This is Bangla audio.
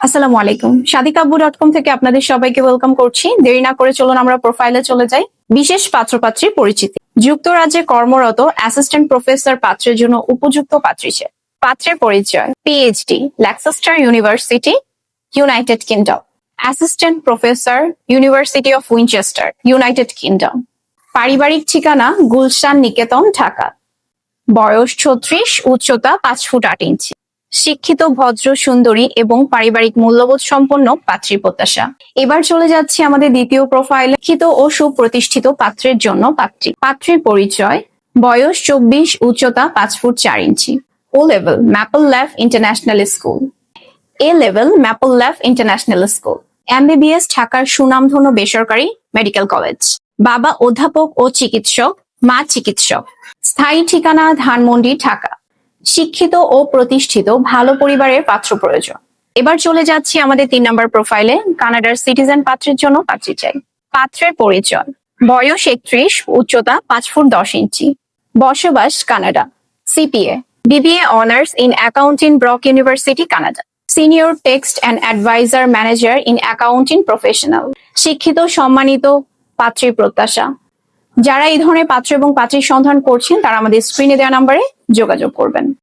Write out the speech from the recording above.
আসসালামু আলাইকুম। সাদিকাব্বু.com থেকে আপনাদের সবাইকে ওয়েলকাম করছি। দেরি না করে চলুন আমরা প্রোফাইলে চলে যাই। বিশেষ পাত্রপাত্রীর পরিচিতি। যুক্তরাজ্যে কর্মরত অ্যাসিস্ট্যান্ট প্রফেসর পাত্রের জন্য উপযুক্ত পাত্রী সে। পাত্রের পরিচয়: PhD, Leicester university, United Kingdom. Assistant professor, university of Winchester, United Kingdom. পারিবারিক ঠিকানা: গুলশান নিকেতন, ঢাকা। বয়স 36, উচ্চতা 5 ফুট 8 ইঞ্চি। শিক্ষিত, ভদ্র, সুন্দরী এবং পারিবারিক মূল্যবোধ সম্পন্ন পাত্রী প্রত্যাশা। এবার চলে যাচ্ছি আমাদের দ্বিতীয় প্রোফাইলে। শিক্ষিত ও সুপ্রতিষ্ঠিত পাত্রের জন্য পাত্রী। পাত্রীর পরিচয়: বয়স 24, উচ্চতা 5 foot 4 inch. O level Maple Leaf International School. A level Maple Leaf International School. MBBS ঢাকার সুনামধন্য বেসরকারি মেডিকেল কলেজ। বাবা অধ্যাপক ও চিকিৎসক, মা চিকিৎসক। স্থায়ী ঠিকানা ধানমন্ডি, ঢাকা। শিক্ষিত ও প্রতিষ্ঠিত ভালো পরিবারের পাত্র প্রয়োজন। এবার চলে যাচ্ছি আমাদের 3 নম্বর প্রোফাইলে। কানাডার সিটিজেন পাত্রের জন্য পাত্রী চাই। পাত্রের পরিচয়: বয়স 31, উচ্চতা 5 ফুট 10 ইঞ্চি। বসবাস Canada. CPA, BBA honours in accounting, Brock University, Canada. Senior tax and advisor manager in accounting professional. শিক্ষিত, সম্মানিত পাত্রীর প্রত্যাশা। যারা এই ধরনের পাত্র এবং পাত্রীর সন্ধান করছেন তারা আমাদের স্ক্রিনে দেওয়া নম্বরে যোগাযোগ করবেন।